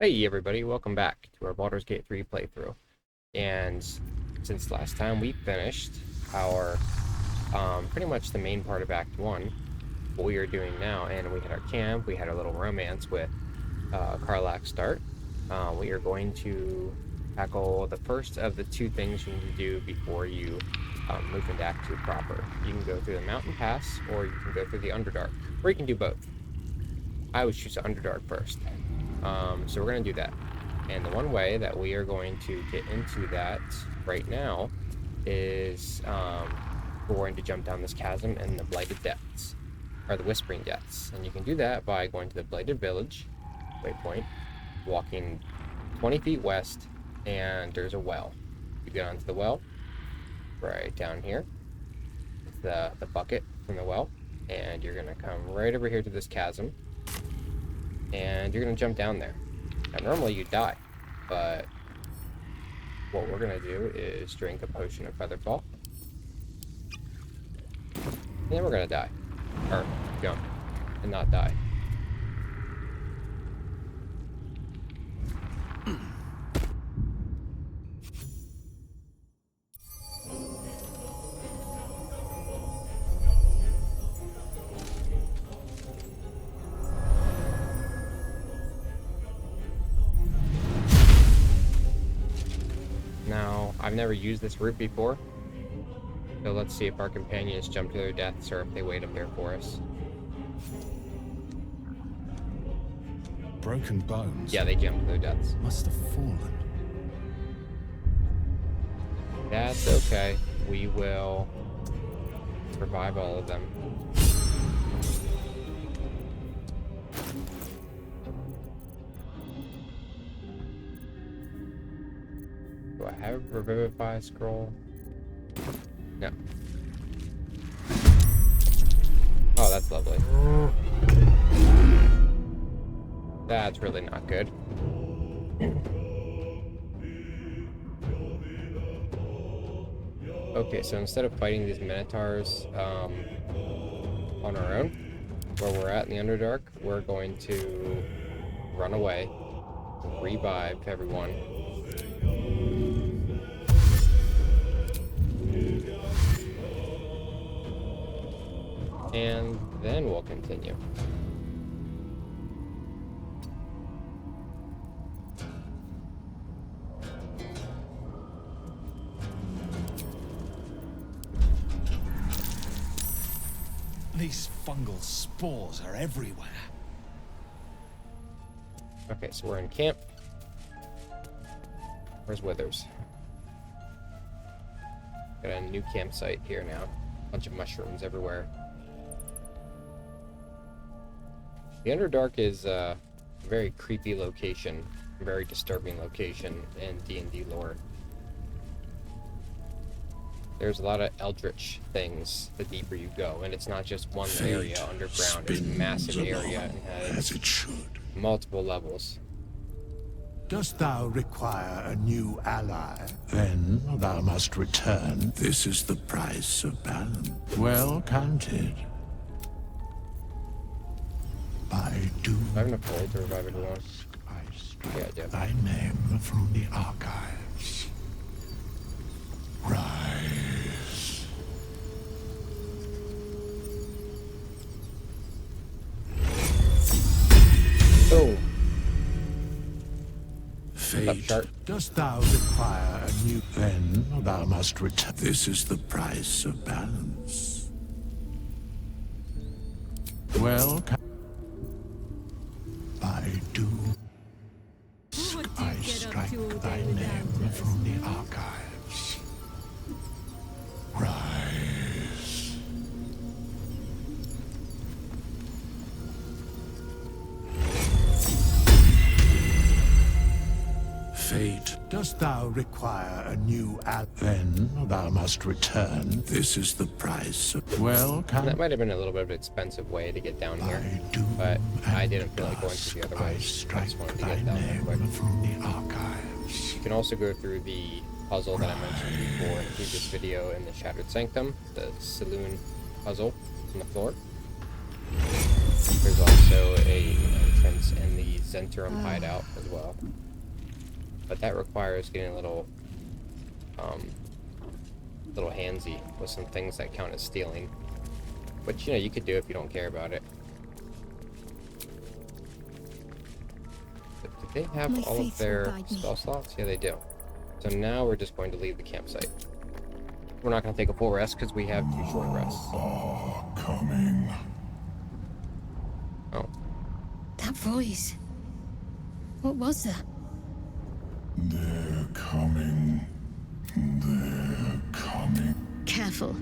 Hey everybody, welcome back to our Baldur's Gate 3 playthrough. And since last time we finished our, pretty much the main part of Act 1, what we are doing now, and we had our camp, we had our little romance with Karlach start. We are going to tackle the first of the two things you need to do before you move into Act 2 proper. You can go through the mountain pass, or you can go through the underdark, or you can do both. I would choose the underdark first. So we're going to do that. And the one way that we are going to get into that right now is we're going to jump down this chasm in the Blighted Depths, or the Whispering Depths. And you can do that by going to the Blighted Village, waypoint, walking 20 feet west, and there's a well. You get onto the well, right down here. It's the bucket from the well, and you're going to come right over here to this chasm. And you're going to jump down there. Now, normally you die, but what we're going to do is drink a potion of Featherfall. And then we're going to die. Or jump and not die. Now, I've never used this route before, so let's see if our companions jump to their deaths or if they wait up there for us. Broken bones? Yeah, they jump to their deaths. Must have fallen. That's okay. We will survive all of them. Do I have a Revivify scroll? No. Oh, that's lovely. That's really not good. Okay, so instead of fighting these Minotaurs on our own, where we're at in the Underdark, we're going to run away, revive everyone. And then we'll continue. These fungal spores are everywhere. Okay, so we're in camp. Where's Withers? Got a new campsite here now. Bunch of mushrooms everywhere. The Underdark is a very creepy location, very disturbing location in D&D lore. There's a lot of eldritch things the deeper you go, and it's not just one area underground, it's a massive area and has multiple levels. Dost thou require a new ally? Then thou must return. This is the price of Baelen. Well counted. I do. I have enough gold to revive everyone. Yeah, I do. Thy name from the archives. Rise. Oh. Fate, dost thou require a new... Then thou must return. This is the price of balance. Well, I do. I strike thy name from the archives. Rise. Fate, dost thou require a new Then thou must return. This is the price. Well, that might have been a little bit of an expensive way to get down here, but I didn't feel like going through the other way. I just wanted to get down there quick. From the archives. You can also go through the puzzle that I mentioned before in the previous video in the Shattered Sanctum, the saloon puzzle on the floor. There's also a entrance and the Zentrum hideout as well. But that requires getting a little handsy with some things that count as stealing. Which, you know, you could do if you don't care about it. But do they have My all of faith will their guide me. spell slots? Yeah, they do. So now we're just going to leave the campsite. We're not going to take a full rest because we have 2 short rests. Coming. Oh. That voice. What was that? They're coming. They're coming. Careful.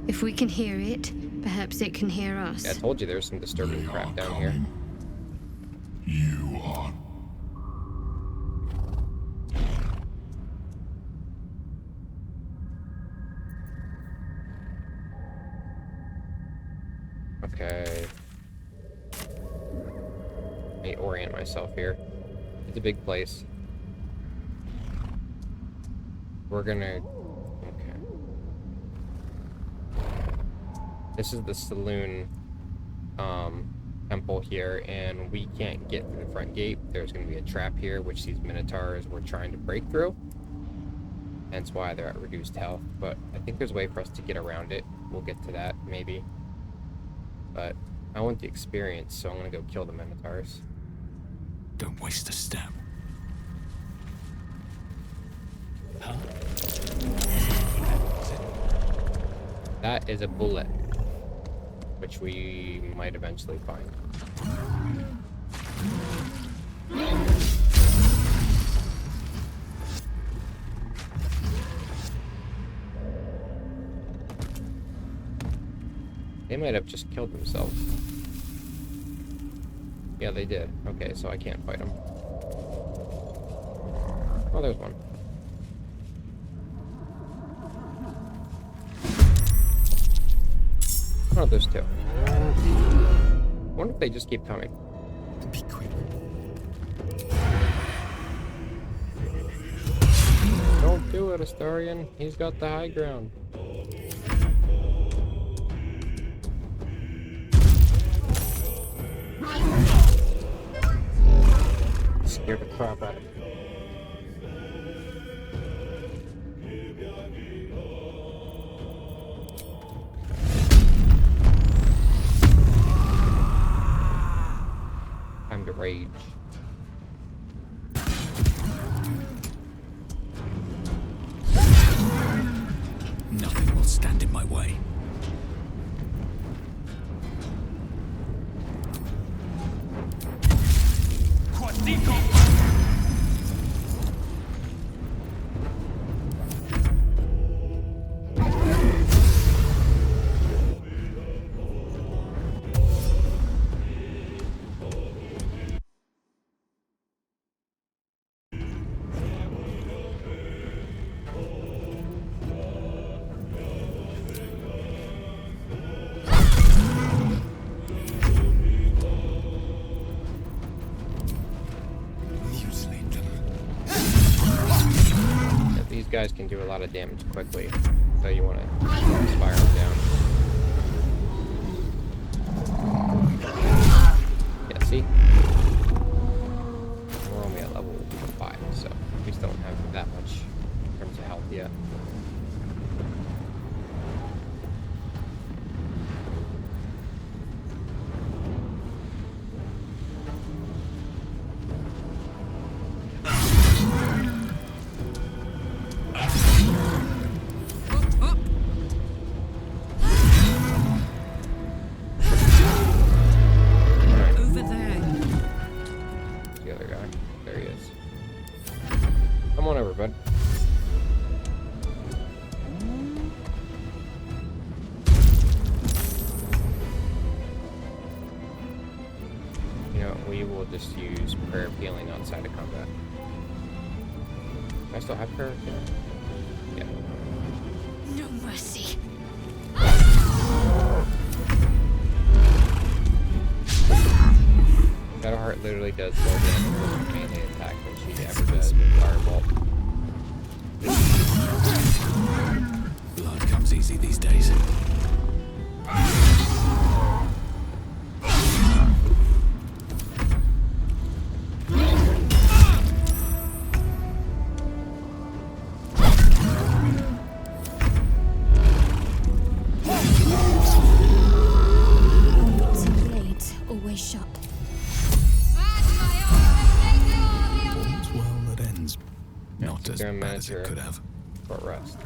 If we can hear it, perhaps it can hear us. Yeah, I told you there's some disturbing crap down here. You are. Okay. Let me orient myself here. It's a big place. We're gonna... Okay. This is the saloon temple here, and we can't get through the front gate. There's gonna be a trap here, which these minotaurs were trying to break through. Hence why they're at reduced health. But I think there's a way for us to get around it. We'll get to that, maybe. But I want the experience, so I'm gonna go kill the minotaurs. Don't waste a step. Huh? That is a bullet, which we might eventually find. They might have just killed themselves. Yeah, they did. Okay, so I can't fight them. Oh, there's one. Oh, there's 2. I wonder if they just keep coming. Be quick. Don't do it, Astarion. He's got the high ground. Scared the crap out of me. Time to rage. Nothing will stand in my way. Guys can do a lot of damage quickly, so you want to spiral down. Yeah, see? We're only at level 5, so we still don't have that much in terms of health yet. We will just use prayer of healing outside of combat. I still have prayer of healing? Yeah. No mercy. Shadowheart literally does more damage with her melee attack than she ever does with Firebolt. Blood comes easy these days. as doing bad as it miniature could have. short rest.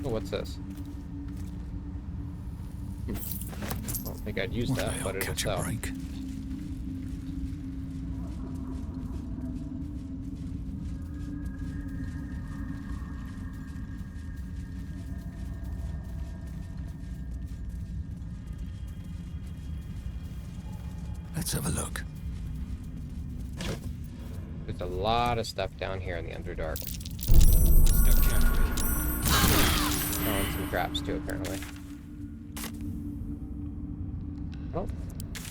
Oh, what's this? I don't think I'd use One that, day but I'll it'll catch a sell. break. Let's have a look. There's a lot of stuff down here in the Underdark. Step carefully. Oh, and some traps too, apparently. I don't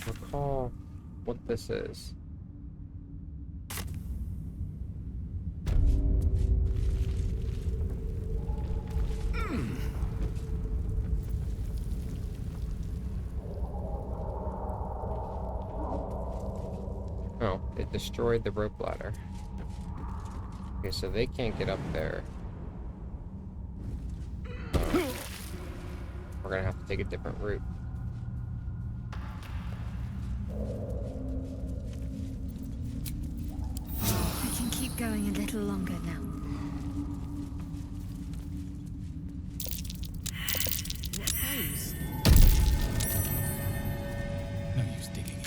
recall what this is. Oh, it destroyed the rope ladder. Okay, so they can't get up there. We're gonna have to take a different route. I can keep going a little longer now. No use digging it.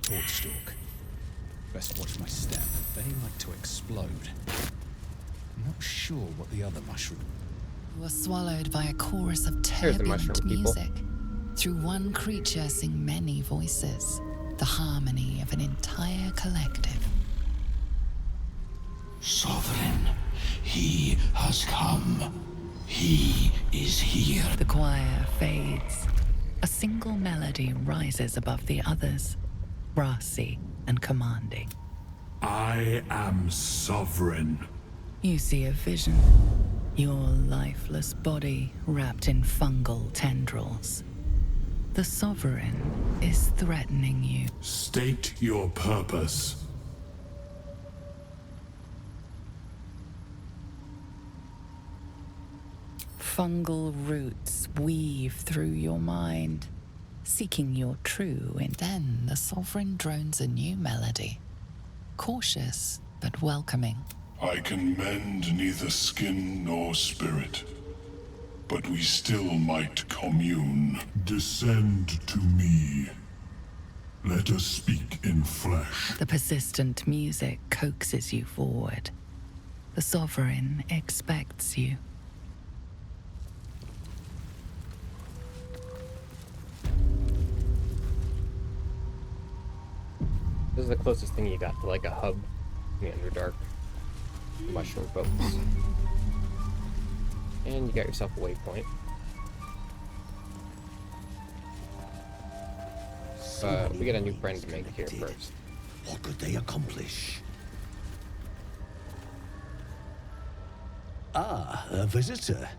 Torchstalk. Best watch my step. They like to explode. I'm not sure what the other mushroom. You are swallowed by a chorus of Here's the mushroom turbulent people. music. Through one creature sing many voices, the harmony of an entire collective. Sovereign, he has come. He is here. The choir fades. A single melody rises above the others, brassy and commanding. I am sovereign. You see a vision. Your lifeless body wrapped in fungal tendrils. The Sovereign is threatening you. State your purpose. Fungal roots weave through your mind, seeking your true, and then the Sovereign drones a new melody. Cautious, but welcoming. I can mend neither skin nor spirit, but we still might commune. Descend to me. Let us speak in flesh. The persistent music coaxes you forward. The Sovereign expects you. This is the closest thing you got to like a hub in the Underdark. Mushroom boats. And you got yourself a waypoint. But we got a new friend to make here first. What could they accomplish? Ah, a visitor.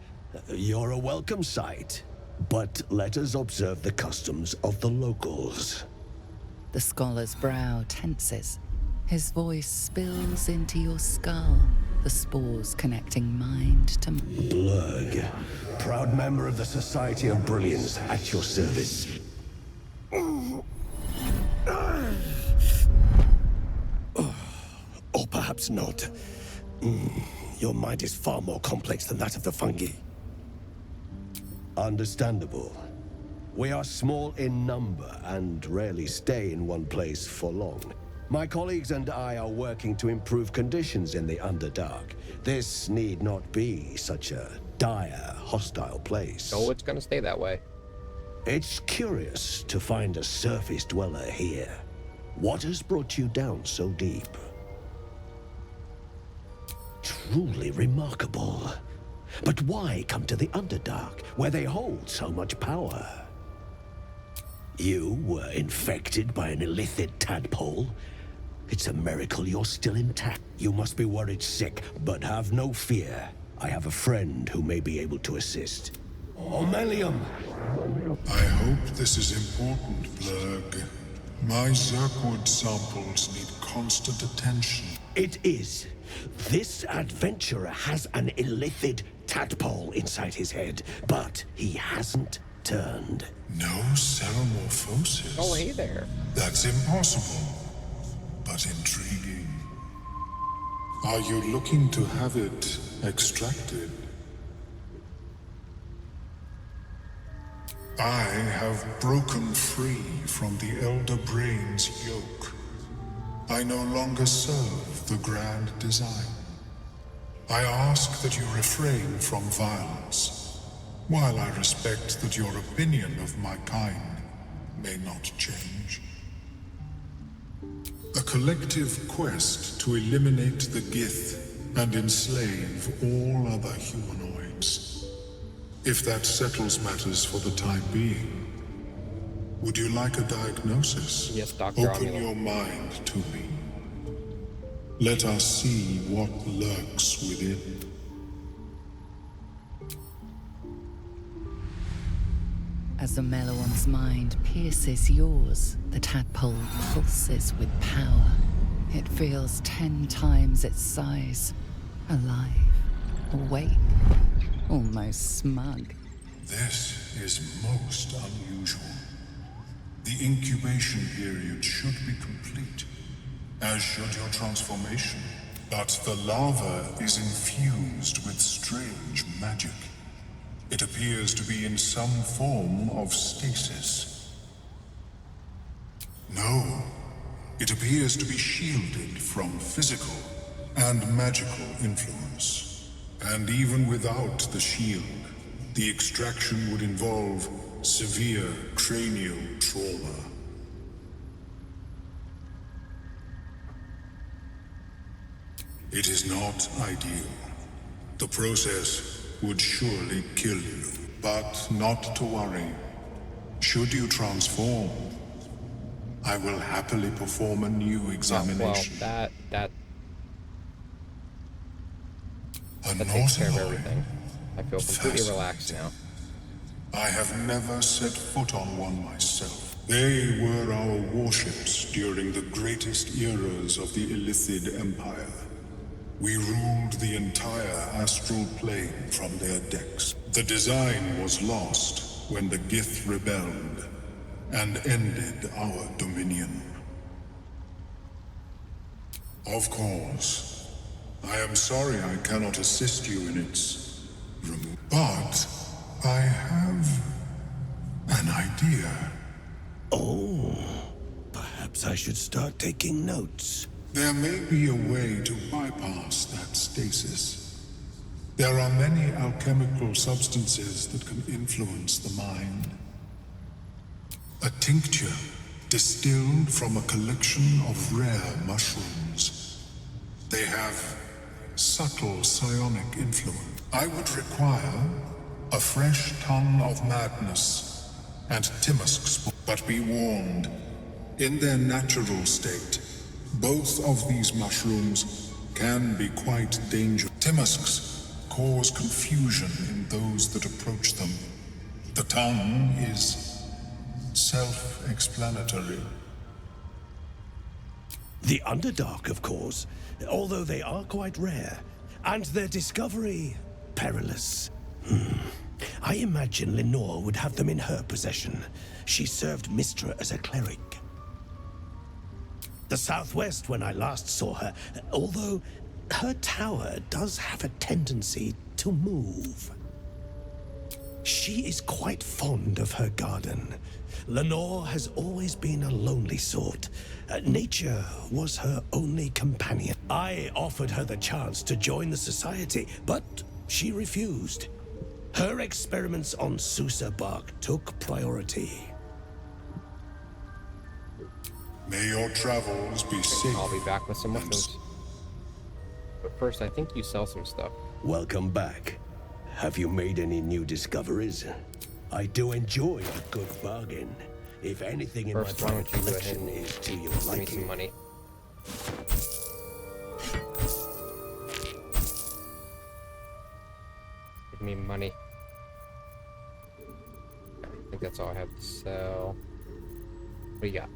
You're a welcome sight. But let us observe the customs of the locals. The scholar's brow tenses. His voice spills into your skull, the spores connecting mind to Blurg, proud member of the Society of Brilliance, at your service. Or perhaps not. Your mind is far more complex than that of the fungi. Understandable. We are small in number and rarely stay in one place for long. My colleagues and I are working to improve conditions in the Underdark. This need not be such a dire, hostile place. So it's gonna stay that way. It's curious to find a surface dweller here. What has brought you down so deep? Truly remarkable. But why come to the Underdark, where they hold so much power? You were infected by an illithid tadpole? It's a miracle you're still intact. You must be worried sick, but have no fear. I have a friend who may be able to assist. Omeluum! I hope this is important, Blurg. My Zirkwood samples need constant attention. It is. This adventurer has an illithid tadpole inside his head, but he hasn't turned. No ceremorphosis. Oh, hey there. That's impossible, but intriguing. Are you looking to have it extracted? I have broken free from the Elder Brain's yoke. I no longer serve the grand design. I ask that you refrain from violence, while I respect that your opinion of my kind may not change. A collective quest to eliminate the Gith and enslave all other humanoids. If that settles matters for the time being, would you like a diagnosis? Yes, Dr. Open Omeluum. your mind to me. Let us see what lurks within. As Omeluum's mind pierces yours, the tadpole pulses with power. It feels 10 times its size. Alive, awake, almost smug. This is most unusual. The incubation period should be complete, as should your transformation. But the larva is infused with strange magic. It appears to be in some form of stasis. No, it appears to be shielded from physical and magical influence. And even without the shield, the extraction would involve severe cranial trauma. It is not ideal. The process would surely kill you, but not to worry. Should you transform, I will happily perform a new examination. Well, that naughty takes care of boy. everything. I feel completely relaxed now. I have never set foot on one myself. They were our warships during the greatest eras of the Illithid Empire. We ruled the entire astral plane from their decks. The design was lost when the Gith rebelled and ended our dominion. Of course, I am sorry I cannot assist you in its removal, but I have an idea. Oh, perhaps I should start taking notes. There may be a way to bypass that stasis. There are many alchemical substances that can influence the mind. A tincture distilled from a collection of rare mushrooms. They have subtle psionic influence. I would require a fresh ton of madness and Timusk spore. But be warned, in their natural state, both of these mushrooms can be quite dangerous. Timusks cause confusion in those that approach them. The tongue is self-explanatory. The Underdark, of course, although they are quite rare, and their discovery perilous. I imagine Lenore would have them in her possession. She served Mistra as a cleric. The Southwest when I last saw her, although her tower does have a tendency to move. She is quite fond of her garden. Lenore has always been a lonely sort. Nature was her only companion. I offered her the chance to join the society, but she refused. Her experiments on Susa bark took priority. May your travels be safe. I'll be back with some mushrooms. But first, I think you sell some stuff. Welcome back. Have you made any new discoveries? I do enjoy a good bargain. If anything in First, my why don't you go ahead collection and is to your give me liking. some money. Give me money. I think that's all I have to sell. What do you got?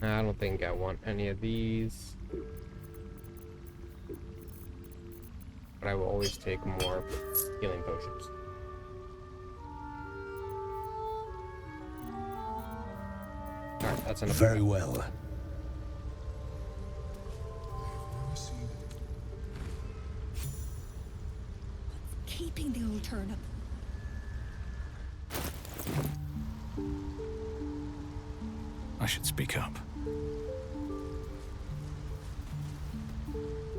I don't think I want any of these. But I will always take more healing potions. Alright, that's enough. Very well. Keeping the old turnip. I should speak up.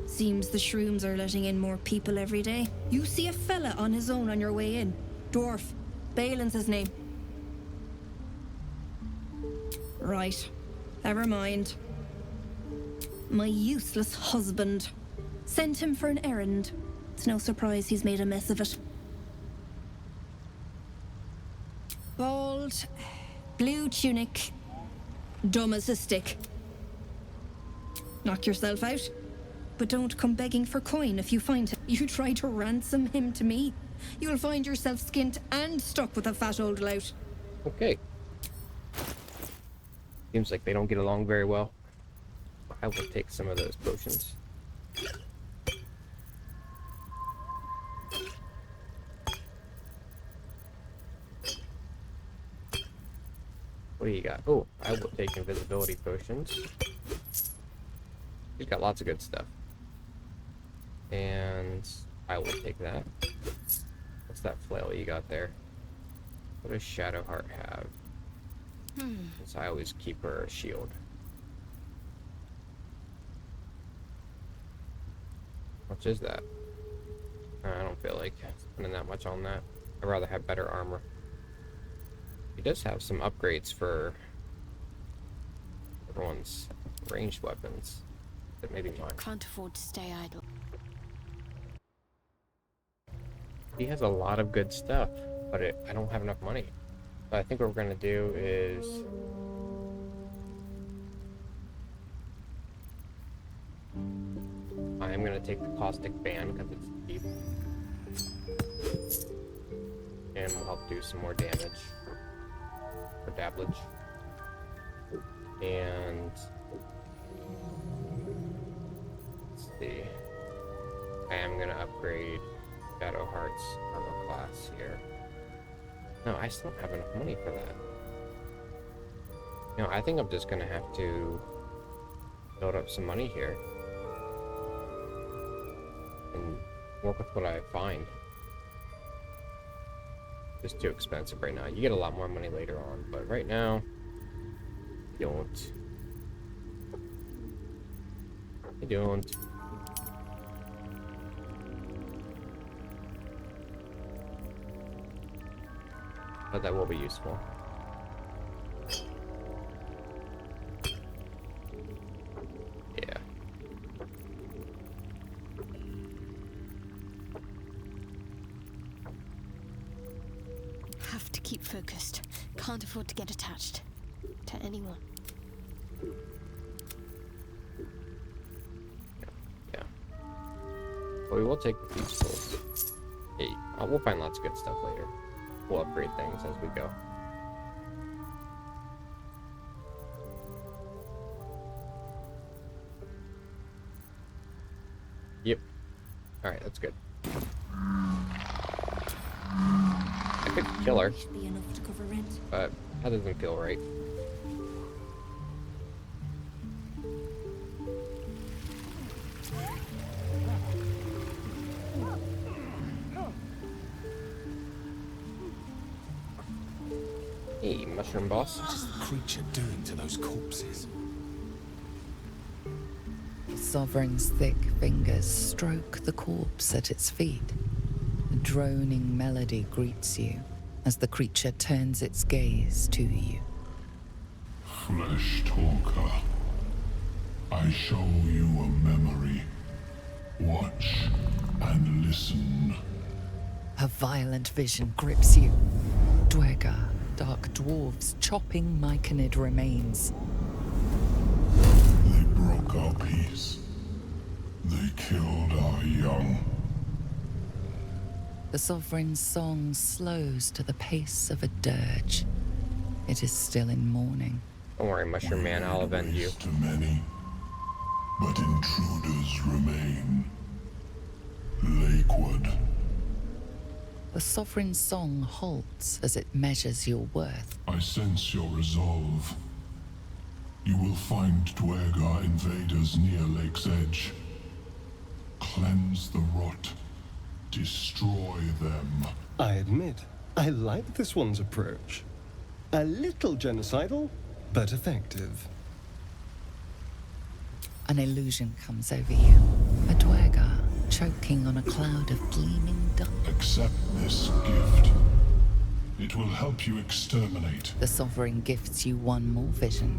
Seems the shrooms are letting in more people every day. You see a fella on his own on your way in. Dwarf. Baelen's his name. Right. Never mind. My useless husband. Sent him for an errand. It's no surprise he's made a mess of it. Bald, blue tunic, dumb as a stick. Knock yourself out, but don't come begging for coin if you find him. You try to ransom him to me, you'll find yourself skint and stuck with a fat old lout. Okay. Seems like they don't get along very well. I will take some of those potions. What do you got? Oh, I will take invisibility potions. You've got lots of good stuff. And I will take that. What's that flail you got there? What does Shadowheart have? So I always keep her a shield. How much is that? I don't feel like spending that much on that. I'd rather have better armor. He does have some upgrades for everyone's ranged weapons, but maybe mine. Can't afford to stay idle. He has a lot of good stuff, but I don't have enough money. So I think what we're gonna do is I am gonna take the caustic ban because it's cheap, and will help do some more damage. For dabblage. And let's see. I am gonna upgrade Shadowheart's armor class here. No, I still don't have enough money for that. You know, I think I'm just gonna have to build up some money here and work with what I find. Just too expensive right now. You get a lot more money later on, but right now, you don't. You don't. But that will be useful. Yeah. Have to keep focused. Can't afford to get attached to anyone. Yeah. But we will take the thieves' tools. Hey, we'll find lots of good stuff later. We'll upgrade things as we go. Yep. Alright, that's good. I could kill her, Should be enough to cover rent. but that doesn't feel right. Hey, mushroom boss. What is the creature doing to those corpses? The Sovereign's thick fingers stroke the corpse at its feet. A droning melody greets you as the creature turns its gaze to you. Flesh talker, I show you a memory. Watch and listen. A violent vision grips you. Dwergar, dark dwarves chopping Myconid remains. They broke our peace. They killed our young. The Sovereign's song slows to the pace of a dirge. It is still in mourning. Don't worry, Mushroom Man, I'll avenge you. To many, but intruders remain. Lakewood. The Sovereign's song halts as it measures your worth. I sense your resolve. You will find Dwergar invaders near Lake's edge. Cleanse the rot. Destroy them. I admit, I like this one's approach. A little genocidal, but effective. An illusion comes over you. A Dwergar choking on a cloud of gleaming dust. Accept this gift. It will help you exterminate. The Sovereign gifts you one more vision.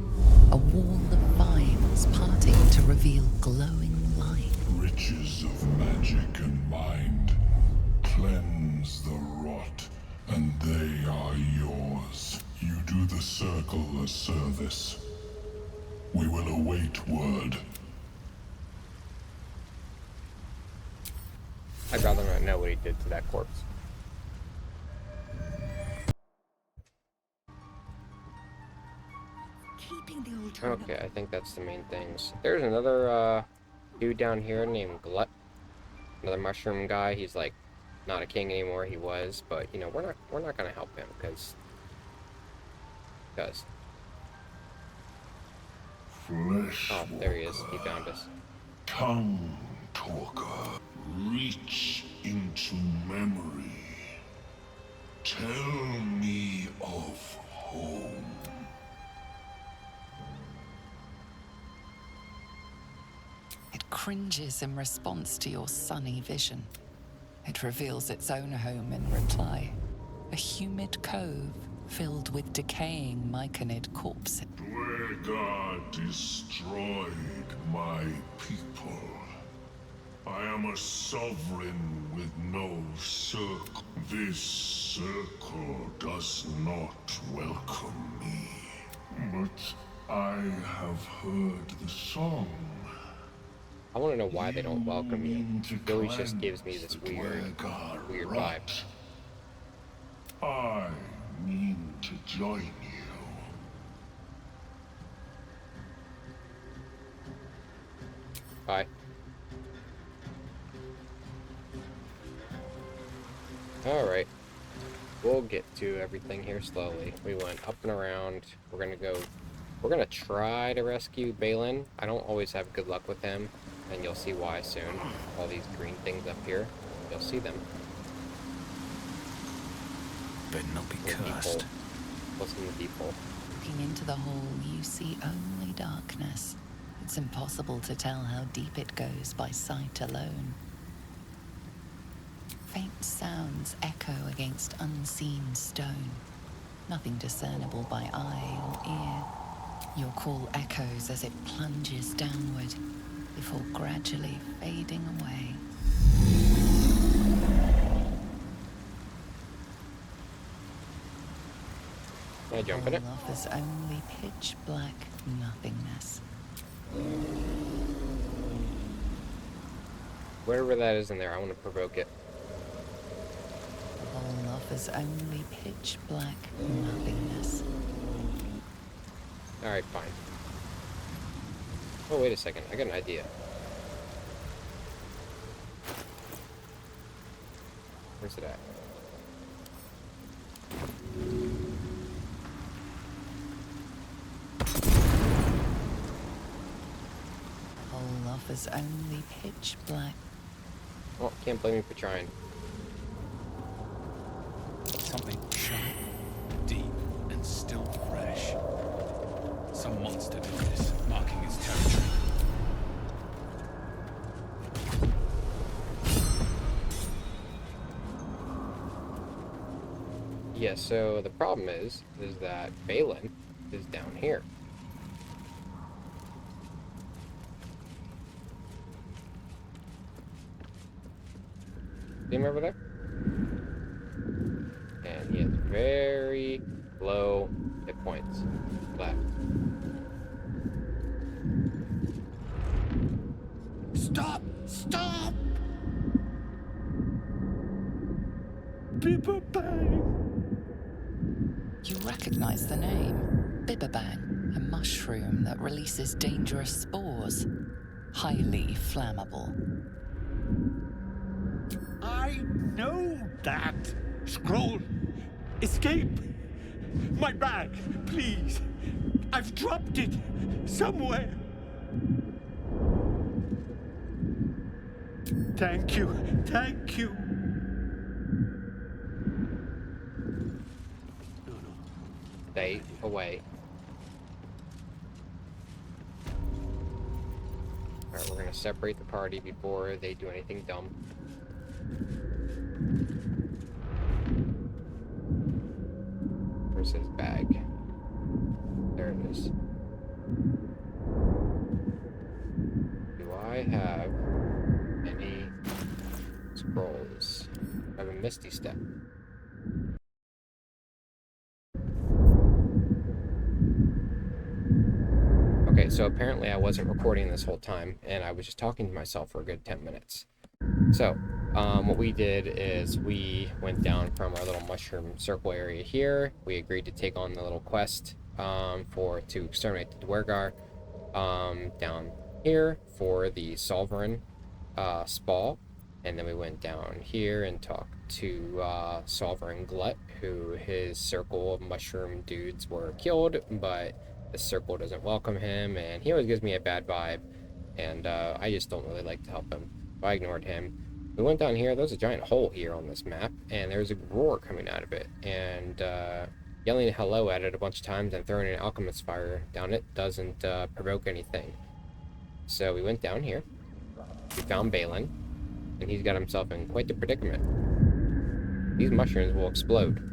A wall of vines parting to reveal glowing light. Riches of magic and mind. Cleanse the rot, and they are yours. You do the circle a service. We will await word. I'd rather not know what he did to that corpse. Keeping the old turnip. Okay, I think that's the main things. There's another dude down here named Glut. Another mushroom guy. He's like not a king anymore. He was, but you know, we're not gonna help him because Flesh. Oh, there he is. He found us. Tongue talker. Reach into memory. Tell me of home. It cringes in response to your sunny vision. It reveals its own home in reply. A humid cove filled with decaying Myconid corpses. Dwergar destroyed my people. I am a sovereign with no circle. This circle does not welcome me. But I have heard the song. I want to know why they don't welcome you. It always just gives me this weird vibe. I mean to join you. Bye. Alright. We'll get to everything here slowly. We went up and around. We're gonna try to rescue Baelen. I don't always have good luck with him, and you'll see why soon. All these green things up here, you'll see them. Better not be Little cursed. peephole. What's in the peephole? Looking into the hole, you see only darkness. It's impossible to tell how deep it goes by sight alone. Faint sounds echo against unseen stone. Nothing discernible by eye or ear. Your call echoes as it plunges downward, before gradually fading away. Can I jump in it? All offers only pitch black nothingness. Whatever that is in there, I want to provoke it. All offers only pitch black nothingness. Alright, fine. Oh, wait a second. I got an idea. Where's it at? All offers only pitch black. Well, can't blame me for trying. Something sharp, deep, and still fresh. Some monster did this, marking its territory. Yeah, so the problem is that Baelen is down here. See him over there? And he has very low hit points left. Stop! Stop! Bibberbang! You recognize the name. Bibberbang, a mushroom that releases dangerous spores. Highly flammable. I know that! Scroll! Escape! My bag, please! I've dropped it somewhere! Thank you, thank you! Stay away. Alright, we're gonna separate the party before they do anything dumb. Where's his bag? There it is. Do I have any scrolls? I have a Misty Step. Okay, so apparently I wasn't recording this whole time, and I was just talking to myself for a good 10 minutes. So, what we did is we went down from our little mushroom circle area here. We agreed to take on the little quest to exterminate the Dwergar down here for the Sovereign Spa. And then we went down here and talked to Sovereign Glut, who his circle of mushroom dudes were killed, but the circle doesn't welcome him, and he always gives me a bad vibe, and I just don't really like to help him, so I ignored him. We went down here. There's a giant hole here on this map, and there's a roar coming out of it, and yelling hello at it a bunch of times and throwing an alchemist fire down it doesn't provoke anything. So we went down here. We found Baelen, and he's got himself in quite the predicament. These mushrooms will explode.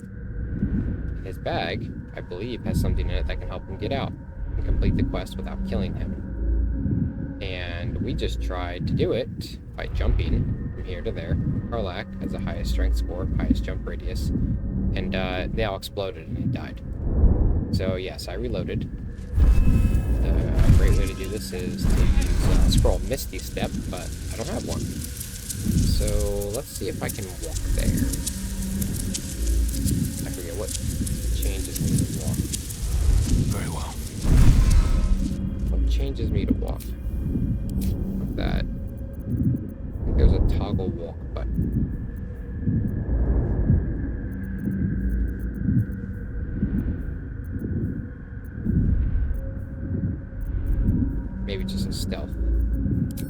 His bag, I believe, has something in it that can help him get out and complete the quest without killing him. And we just tried to do it by jumping from here to there. Karlak has the highest strength score, highest jump radius, and they all exploded and he died. So yes, I reloaded. A great way to do this is to use scroll Misty Step, but I don't have one. So let's see if I can walk there. I forget what changes me to walk. Very well. What changes me to walk? Like that. I think there's a toggle walk button. Maybe just a stealth.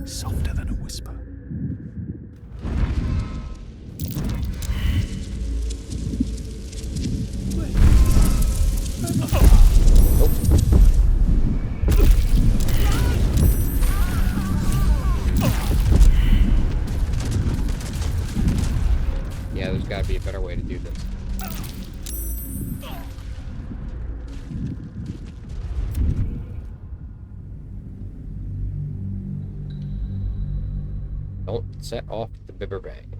Softer than a whisper. Yeah, there's gotta be a better way to do this. Don't set off the Bibberbang.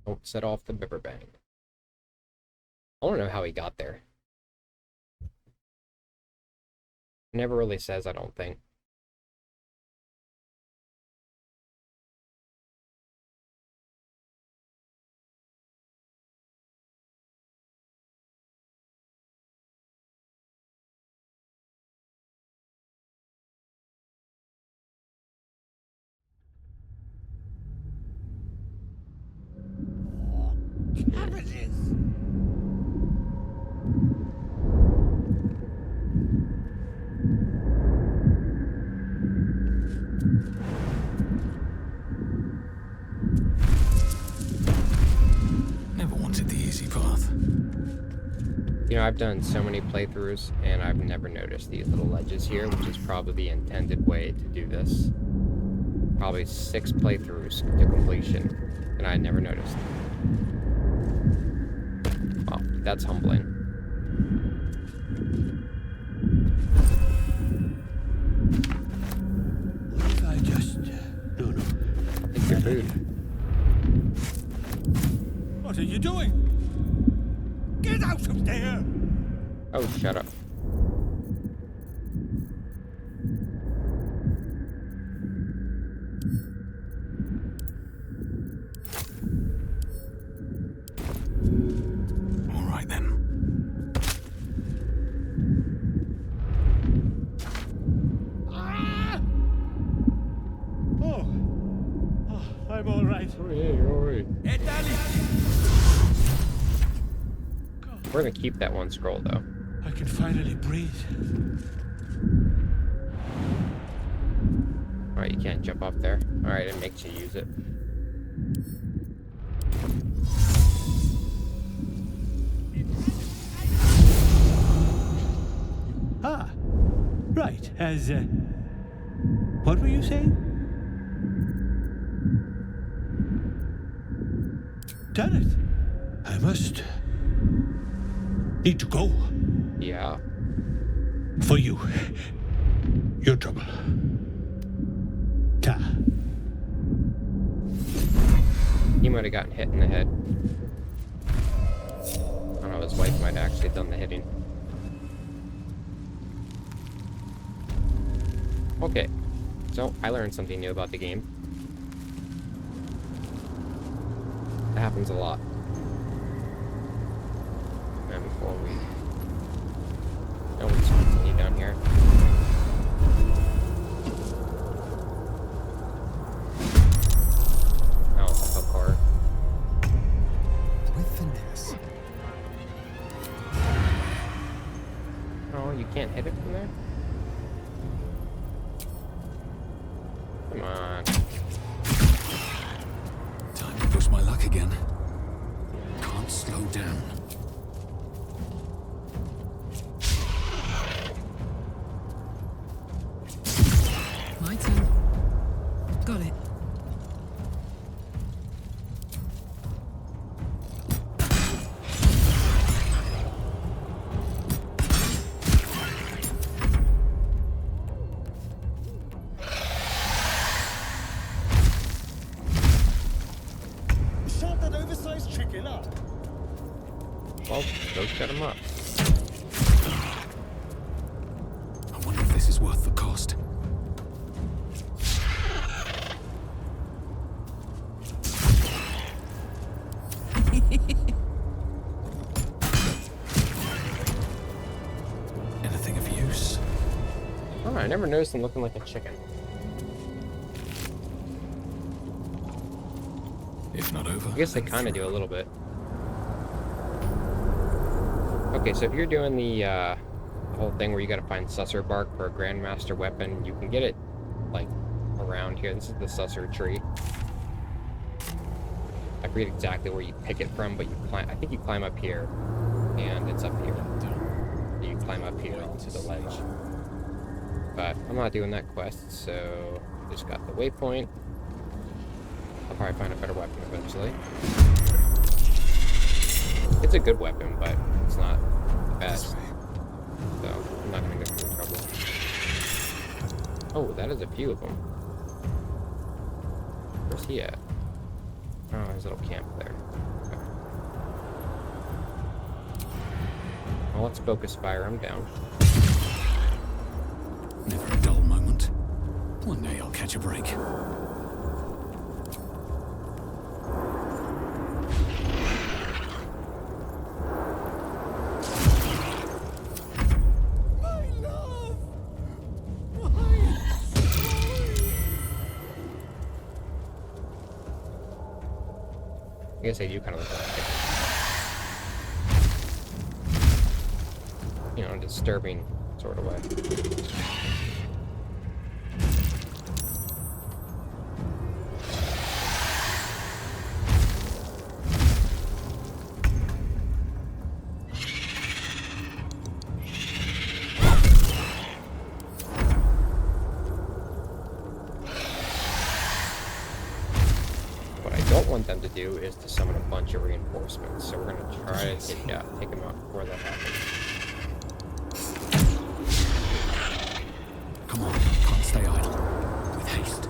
Don't set off the Bibberbang. I don't know how he got there. Never really says, I don't think. cabbages. Never wanted the easy path. You know, I've done so many playthroughs, and I've never noticed these little ledges here, which is probably the intended way to do this. Probably 6 playthroughs to completion, and I never noticed. Well, that's humbling. What if I just... No. Take your food. What are you doing? Get out of there! Oh, shut up. All right then. Ah! Oh, I'm all right. Oh, yeah, you're alright. Hey, Daddy! We're gonna keep that one scroll, though. I can finally breathe. Alright, you can't jump up there. Alright, it makes you use it. Ah, right. What were you saying? Damn it. I must need to go. Yeah. For you. Your trouble. Ta. He might have gotten hit in the head. I don't know, his wife might have actually done the hitting. Okay, so I learned something new about the game. That happens a lot. And before we... No, we'll just continue down here. Oh, a car. With finesse. Oh, you can't hit it from there? Come on. Time to push my luck again. Can't slow down. My turn. Got it. Shut that oversized chicken up. Well, go shut him up. I wonder if this is worth the cost. Anything of use? Oh, I never noticed him looking like a chicken. If not over. I guess they kind of do a little bit. Okay, so if you're doing the whole thing where you gotta find Susser bark for a Grandmaster weapon, you can get it, like, around here. This is the Susser tree. I forget exactly where you pick it from, but you climb. I think you climb up here, and it's up here. You climb up here onto the ledge. But I'm not doing that quest, so just got the waypoint. I'll probably find a better weapon eventually. It's a good weapon, but it's not the best. So I'm not gonna go through trouble. Oh, that is a few of them. Where's he at? Oh, his little camp there. Okay. Well, let's focus fire him down. Never a dull moment. One day I'll catch a break. I guess I do kind of look like a chicken. you know, disturbing sort of way. Them to do is to summon a bunch of reinforcements, so we're gonna try to take them out before that happens. Come on, can't stay idle. With haste.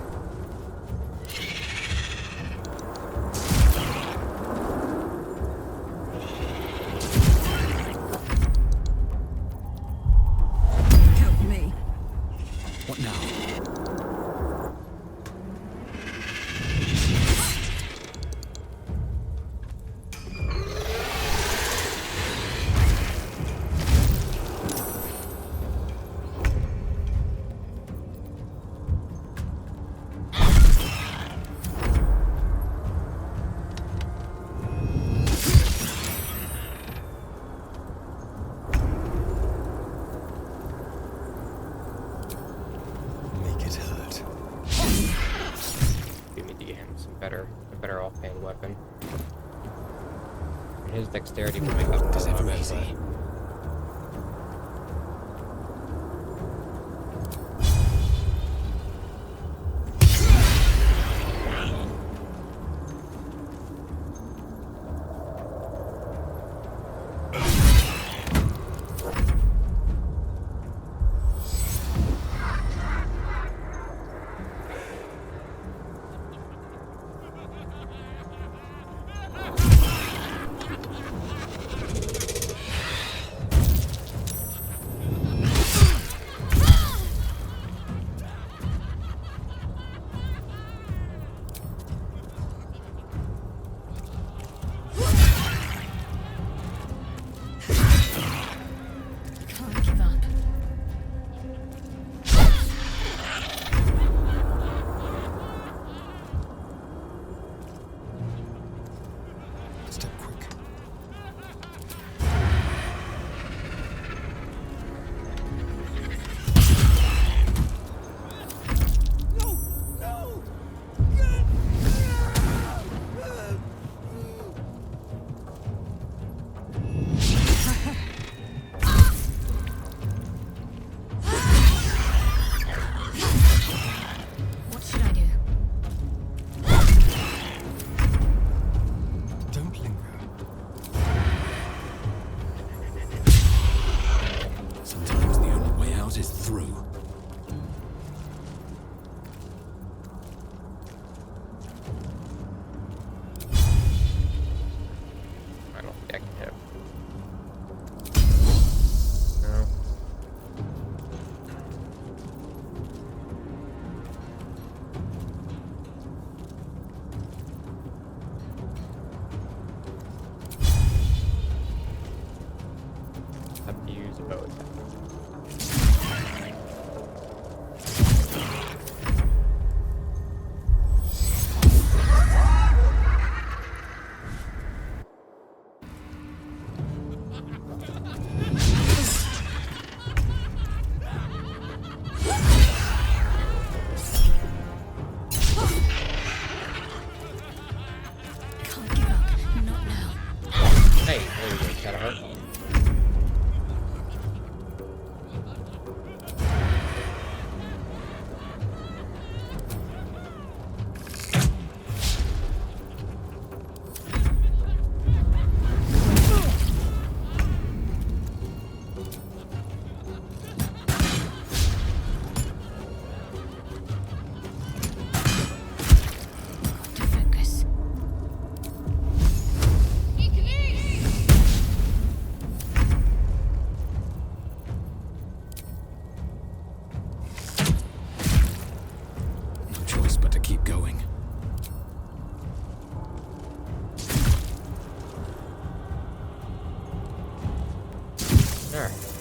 Help me. What now? A better offhand weapon. And his dexterity will make up for a lot of it.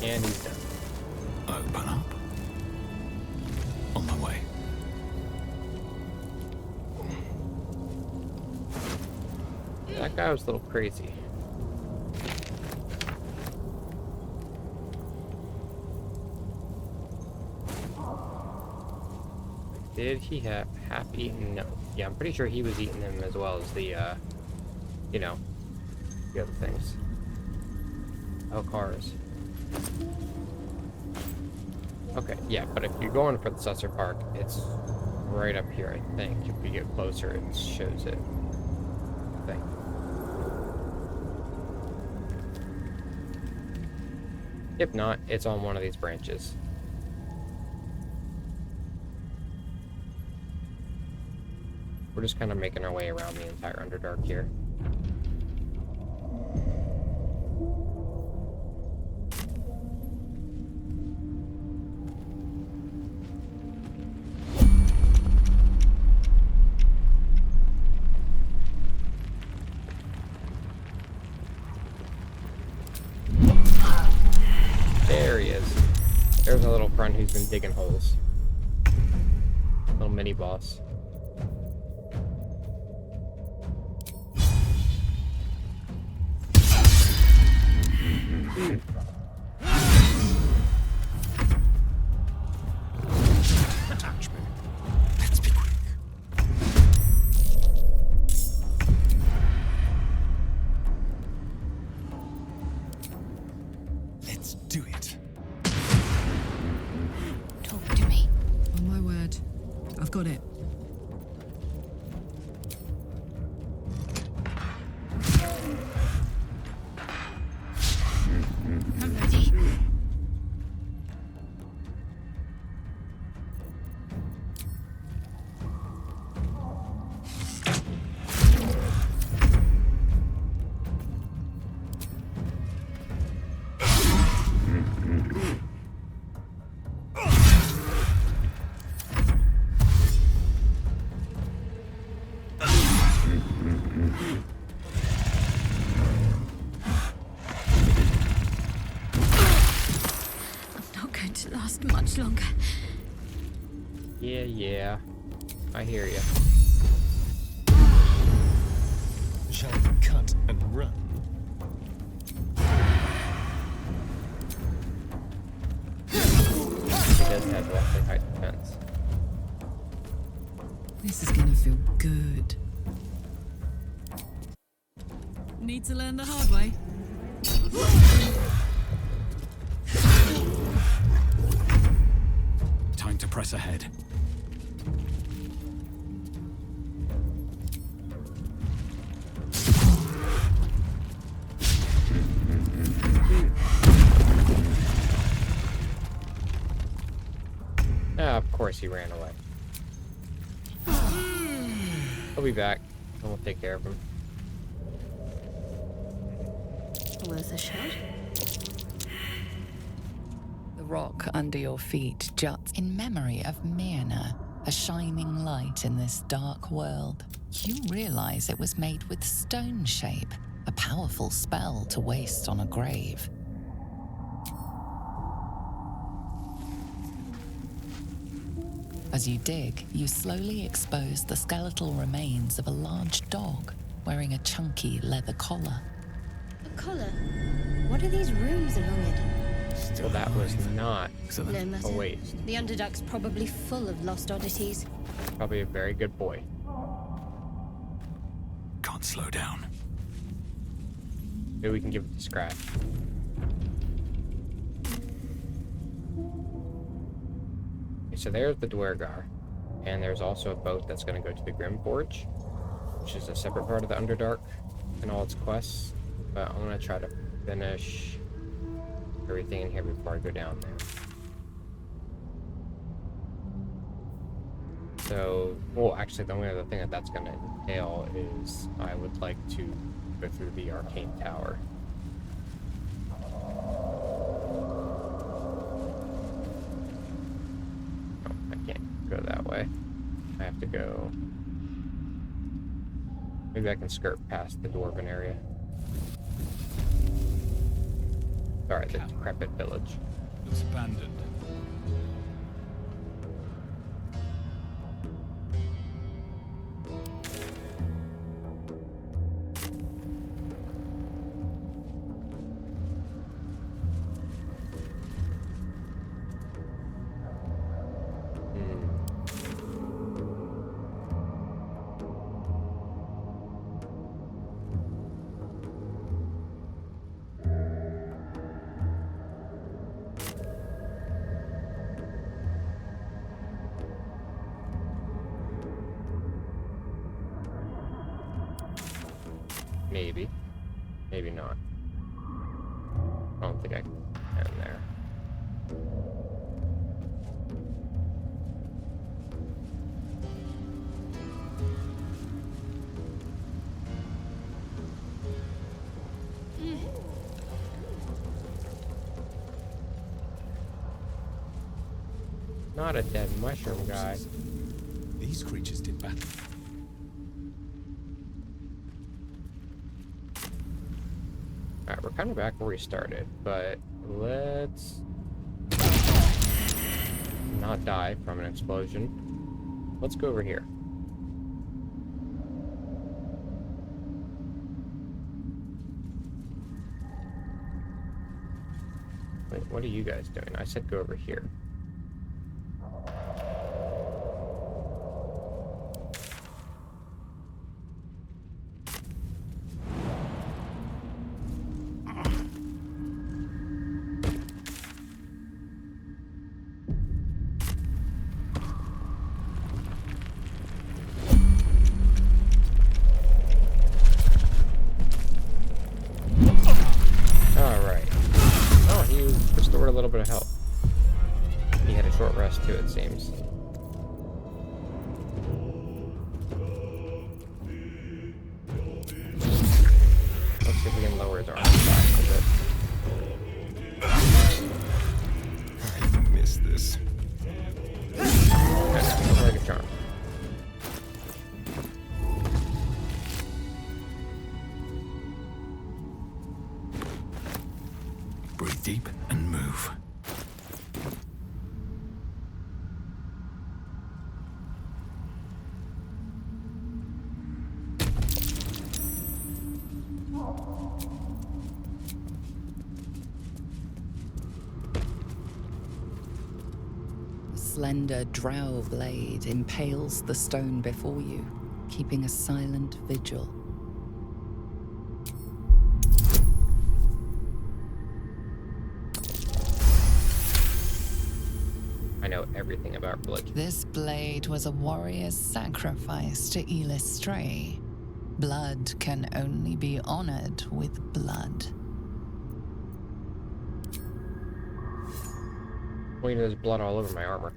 And he's done. Open up. On my way. That guy was a little crazy. Did he have eaten? No. Yeah, I'm pretty sure he was eating them as well as the, you know, the other things. Oh, cars. Okay, yeah, but if you're going for the Susser Park, it's right up here, I think. If we get closer, it shows it. I think. If not, it's on one of these branches. We're just kind of making our way around the entire Underdark here. There he is. There's a little friend who's been digging holes. Little mini boss. Touch me. Let's be quick. Let's do it. Talk to me. On my word. I've got it. I'm ready. Last much longer. Yeah. I hear you. Shall we cut and run? He does have roughly high defense. This is gonna feel good. Need to learn the hard way. Time to press ahead. Ah, of course he ran away. He'll be back, and we'll take care of him. Worth a shot. The rock under your feet juts in memory of Myrna, a shining light in this dark world. You realize it was made with stone shape, a powerful spell to waste on a grave. As you dig, you slowly expose the skeletal remains of a large dog wearing a chunky leather collar. A collar? What are these rooms along it? Well, that was not No matter. a waste. The Underdark's probably full of lost oddities. Probably a very good boy. Can't slow down. Maybe we can give it to Scratch. Okay, so there's the Dwergar. And there's also a boat that's going to go to the Grim Forge, which is a separate part of the Underdark and all its quests. But I'm going to try to finish everything in here before I go down there. So, well, actually, the only other thing that's going to entail is I would like to go through the Arcane Tower. Oh, I can't go that way. I have to go... Maybe I can skirt past the Dwarven area. Sorry, the decrepit village. Looks abandoned. Maybe. Maybe not. I don't think I can there. Not a dead mushroom guy. These creatures did battle. Alright, we're kind of back where we started, but let's not die from an explosion. Let's go over here. Wait, what are you guys doing? I said go over here. A little bit of help. He had a short rest too, it seems. Let's see if we can lower his arm back a bit. I missed this. Okay, like a charm. Breathe deep and move. A slender drow blade impales the stone before you, keeping a silent vigil. I know everything about religion. This blade was a warrior's sacrifice to Illustray. Blood can only be honored with blood. Well, you know, there's blood all over my armor.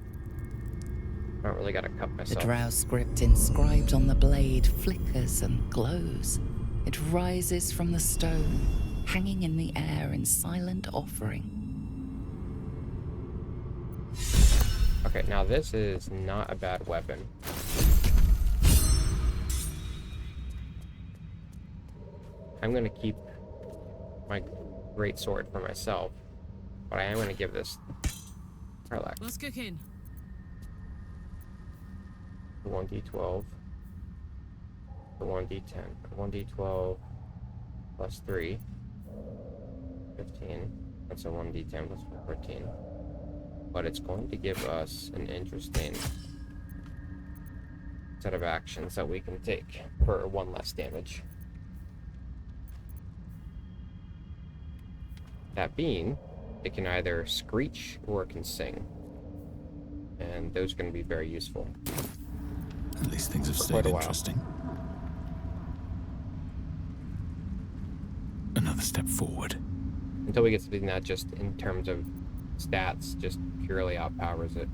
I don't really gotta cut The myself. drow script inscribed on the blade flickers and glows. It rises from the stone, hanging in the air in silent offering. Okay, now this is not a bad weapon. I'm gonna keep my great sword for myself, but I am gonna give this Karlak What's cooking? 1d12, the 1d10, 1d12 plus 3, 15. That's a 1d10 plus 14. But it's going to give us an interesting set of actions that we can take for 1 less damage. That being, it can either screech or it can sing. And those are going to be very useful. At least things have For stayed quite a while. interesting. Another step forward. Until we get something that just, in terms of stats, just purely outpowers it.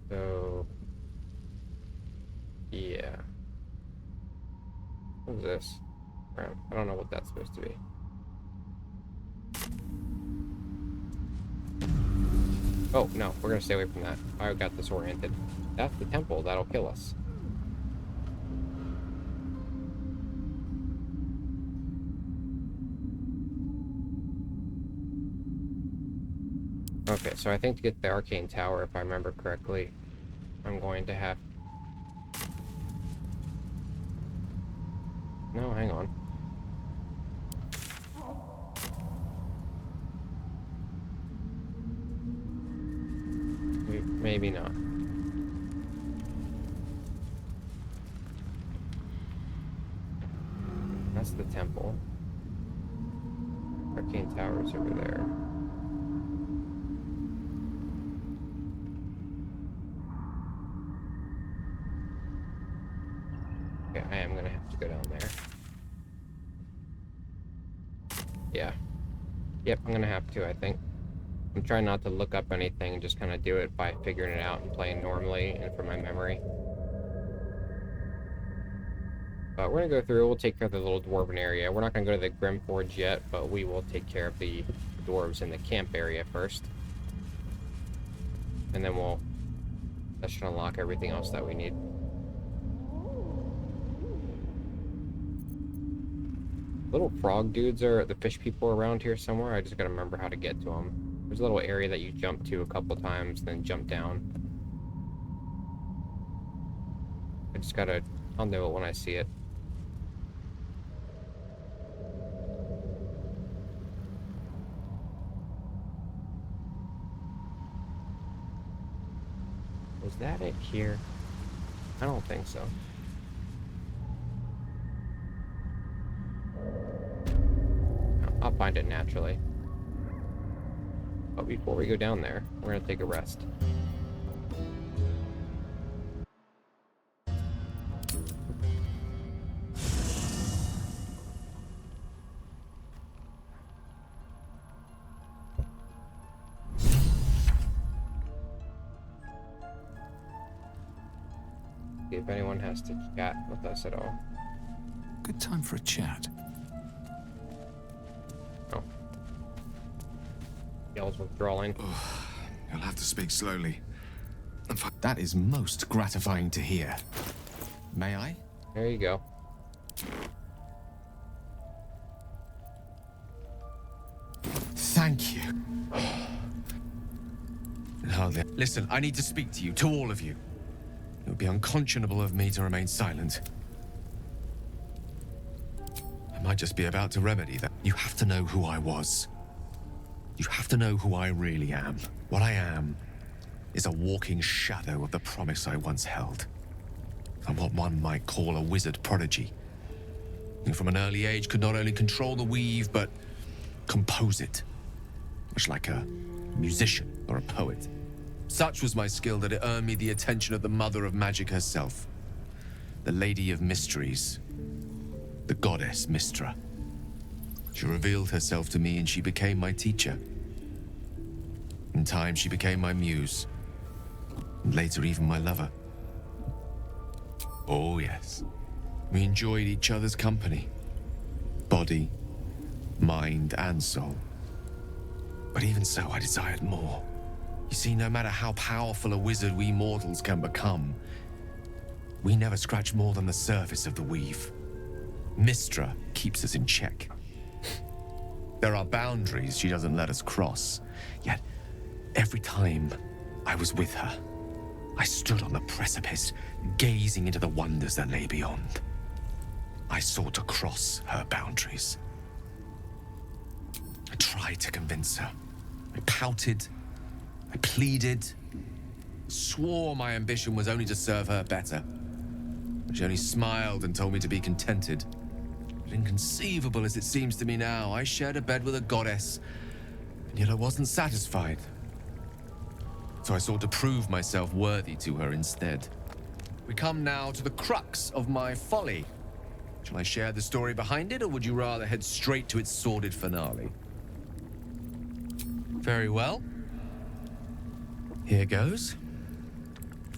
So, yeah. What's this? I don't know what that's supposed to be. Oh, no, we're gonna stay away from that. I got disoriented. That's the temple that'll kill us. Okay, so I think to get the arcane tower, if I remember correctly, I'm going to have... No, hang on. Maybe not. That's the temple. Arcane tower's over there. go down there. Yeah. Yep, I'm gonna have to, I think. I'm trying not to look up anything, just kind of do it by figuring it out and playing normally and from my memory. But we're gonna go through, we'll take care of the little dwarven area. We're not gonna go to the Grim Forge yet, but we will take care of the dwarves in the camp area first. And then that should unlock everything else that we need. Little frog dudes are the fish people around here somewhere. I just gotta remember how to get to them. There's a little area that you jump to a couple times, then jump down. I'll know it when I see it. Was that it here? I don't think so. I'll find it naturally. But before we go down there, we're gonna take a rest. See if anyone has to chat with us at all. Good time for a chat. Oh. Yell's withdrawing. You'll have to speak slowly. That is most gratifying to hear. May I? There you go. Thank you. Listen, I need to speak to you, to all of you. It would be unconscionable of me to remain silent. I might just be about to remedy that. You have to know who I was. You have to know who I really am. What I am is a walking shadow of the promise I once held. I'm what one might call a wizard prodigy. Who from an early age could not only control the weave, but compose it. Much like a musician or a poet. Such was my skill that it earned me the attention of the mother of magic herself. The Lady of Mysteries. The goddess Mystra. She revealed herself to me and she became my teacher. In time, she became my muse. And later, even my lover. Oh, yes. We enjoyed each other's company. Body, mind, and soul. But even so, I desired more. You see, no matter how powerful a wizard we mortals can become, we never scratch more than the surface of the weave. Mystra keeps us in check. There are boundaries she doesn't let us cross. Yet, every time I was with her, I stood on the precipice, gazing into the wonders that lay beyond. I sought to cross her boundaries. I tried to convince her. I pouted. I pleaded. Swore my ambition was only to serve her better. But she only smiled and told me to be contented. But inconceivable as it seems to me now, I shared a bed with a goddess, and yet I wasn't satisfied. So I sought to prove myself worthy to her instead. We come now to the crux of my folly. Shall I share the story behind it, or would you rather head straight to its sordid finale? Very well. Here goes.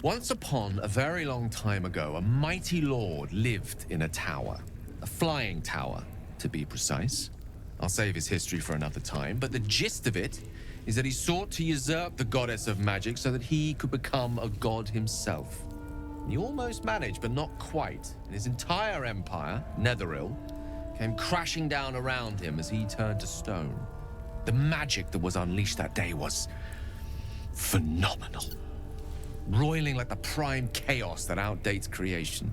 Once upon a very long time ago, a mighty lord lived in a tower. A flying tower, to be precise. I'll save his history for another time, but the gist of it is that he sought to usurp the goddess of magic so that he could become a god himself. He almost managed, but not quite. And his entire empire, Netheril, came crashing down around him as he turned to stone. The magic that was unleashed that day was phenomenal. Roiling like the prime chaos that outdates creation.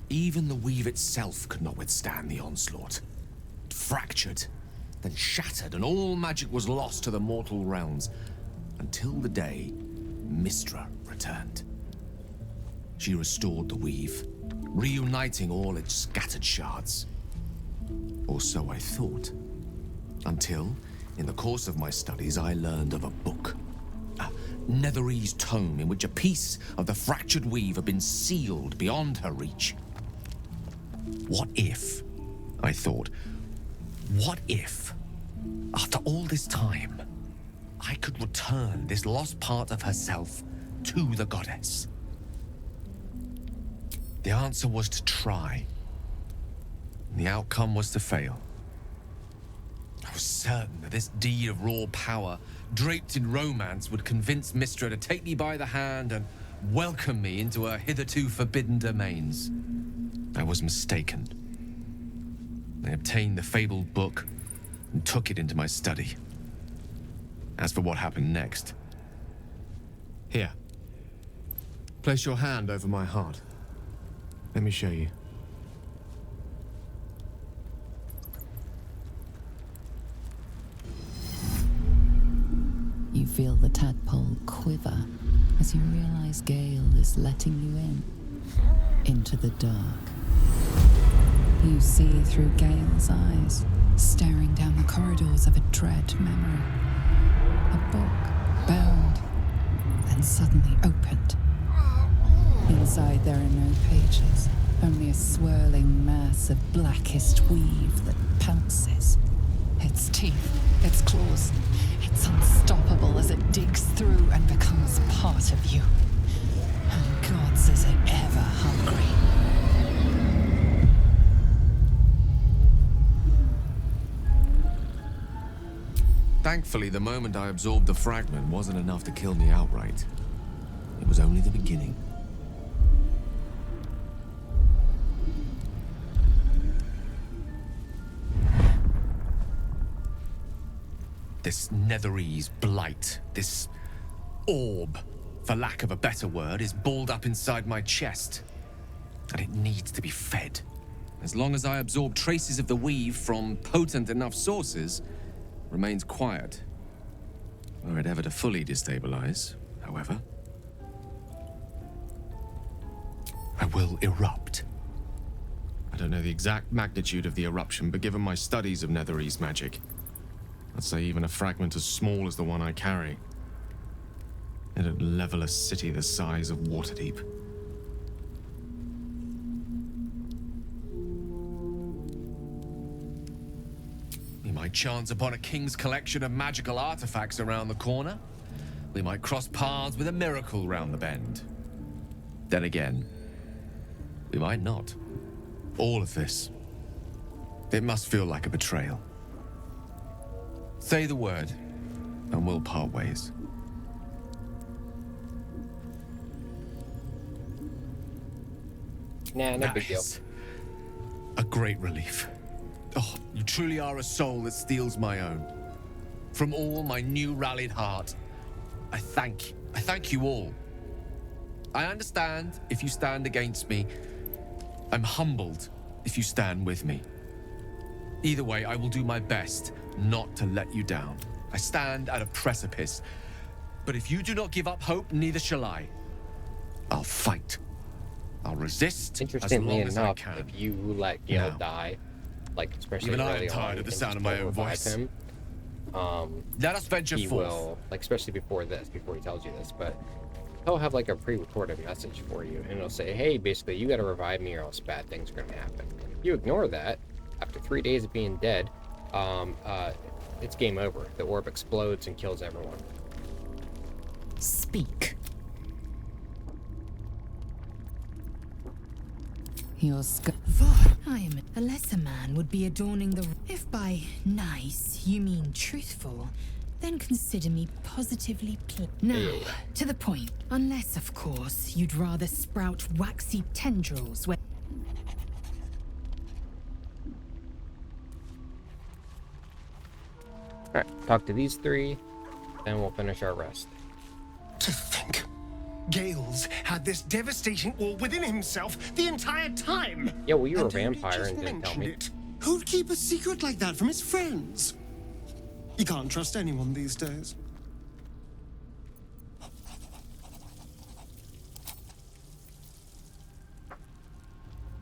Even the weave itself could not withstand the onslaught. It fractured, then shattered, and all magic was lost to the mortal realms, until the day Mystra returned. She restored the weave, reuniting all its scattered shards. Or so I thought. Until, in the course of my studies, I learned of a book. A Netherese tome in which a piece of the fractured weave had been sealed beyond her reach. What if, I thought, what if, after all this time, I could return this lost part of herself to the goddess? The answer was to try. The outcome was to fail. I was certain that this deed of raw power, draped in romance, would convince Mystra to take me by the hand and welcome me into her hitherto forbidden domains. I was mistaken. I obtained the fabled book and took it into my study. As for what happened next... Here. Place your hand over my heart. Let me show you. You feel the tadpole quiver as you realize Gale is letting you into the dark. You see through Gale's eyes, staring down the corridors of a dread memory. A book, bound, then suddenly opened. Inside there are no pages, only a swirling mass of blackest weave that pounces. Its teeth, its claws, it's unstoppable as it digs through and becomes part of you. And gods, is it ever hungry. Thankfully, the moment I absorbed the fragment wasn't enough to kill me outright. It was only the beginning. This Netherese blight, this orb, for lack of a better word, is balled up inside my chest. And it needs to be fed. As long as I absorb traces of the weave from potent enough sources, remains quiet. Were it ever to fully destabilize, however, I will erupt. I don't know the exact magnitude of the eruption, but given my studies of Netherese magic, I'd say even a fragment as small as the one I carry, it'd level a city the size of Waterdeep. We might chance upon a king's collection of magical artifacts around the corner. We might cross paths with a miracle round the bend. Then again, we might not. All of this, it must feel like a betrayal. Say the word, and we'll part ways. Nah, no big deal. A great relief. Oh, you truly are a soul that steals my own. From all my new rallied heart, I thank you all. I understand if you stand against me. I'm humbled if you stand with me. Either way, I will do my best not to let you down. I stand at a precipice. But if you do not give up hope, neither shall I. I'll fight. I'll resist Interestingly as long enough, as I can. if you let Gale die, like especially Even I early am tired on, of the and sound of just my don't own revive voice. him, Let us venture he forth. will, like especially before he tells you this, but he'll have like a pre-recorded message for you, and it'll say, hey, basically, you gotta revive me or else bad things are gonna happen. And if you ignore that, after 3 days of being dead, it's game over. The orb explodes and kills everyone. Speak. Your I am a lesser man would be adorning the... If by nice you mean truthful, then consider me positively Now, to the point. Unless, of course, you'd rather sprout waxy tendrils where... Alright, talk to these three, then we'll finish our rest. To think, Gales had this devastating orb within himself the entire time. Yeah, well, you were a And only vampire just and didn't tell me. mentioned it. Who'd keep a secret like that from his friends? You can't trust anyone these days.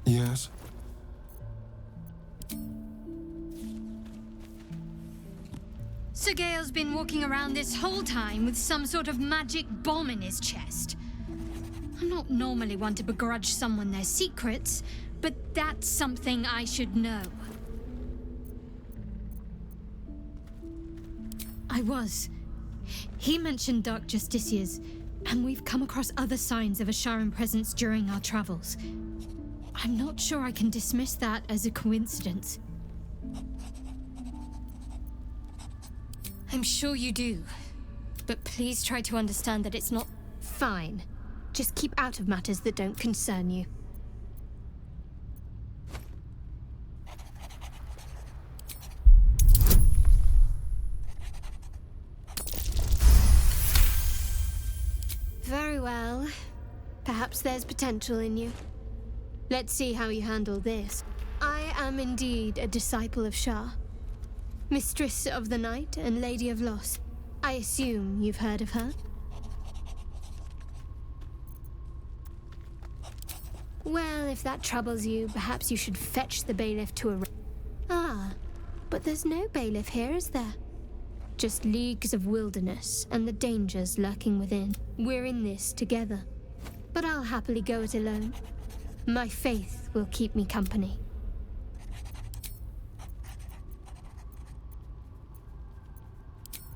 Yes. So Gale's been walking around this whole time with some sort of magic bomb in his chest. I'm not normally one to begrudge someone their secrets, but that's something I should know. I was. He mentioned Dark Justiciars, and we've come across other signs of a Sharan presence during our travels. I'm not sure I can dismiss that as a coincidence. I'm sure you do, but please try to understand that it's not... Fine. Just keep out of matters that don't concern you. Very well. Perhaps there's potential in you. Let's see how you handle this. I am indeed a disciple of Shah, Mistress of the Night and Lady of Loss. I assume you've heard of her? Well, if that troubles you, perhaps you should fetch the bailiff to a... Ah, but there's no bailiff here, is there? Just leagues of wilderness and the dangers lurking within. We're in this together. But I'll happily go it alone. My faith will keep me company.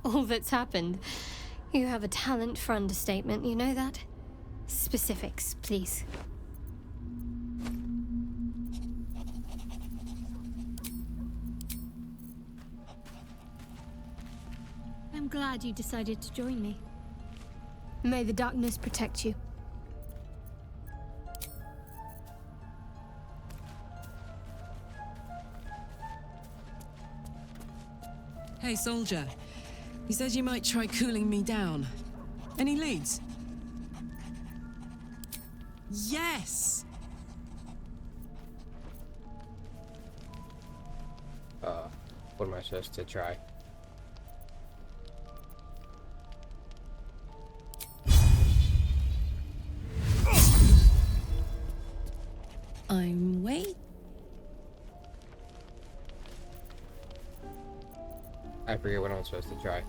All that's happened. You have a talent for understatement, you know that? Specifics, please. I'm glad you decided to join me. May the darkness protect you. Hey, soldier. You said you might try cooling me down. Any leads? Yes! What am I supposed to try? I'm wait. I forget what I'm supposed to try.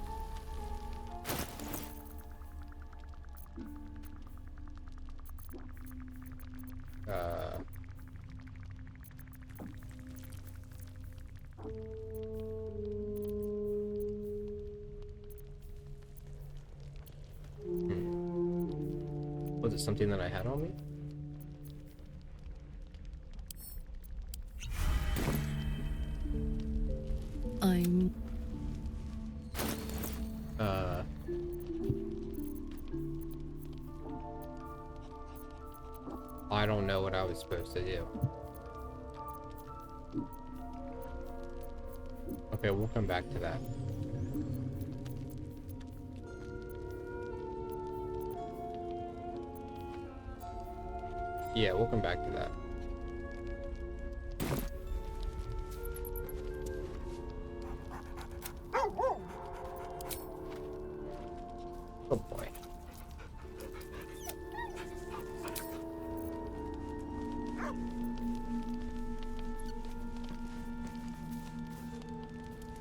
Was it something that I had on me? I'm... I don't know what I was supposed to do. Okay, we'll come back to that. Yeah, we'll come back to that. Oh boy.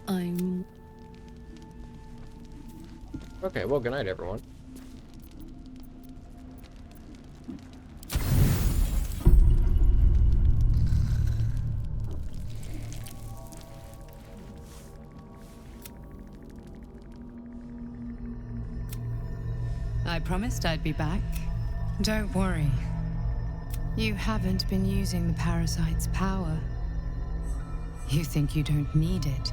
I'm... Okay, well, good night, everyone. I promised I'd be back. Don't worry. You haven't been using the parasite's power. You think you don't need it.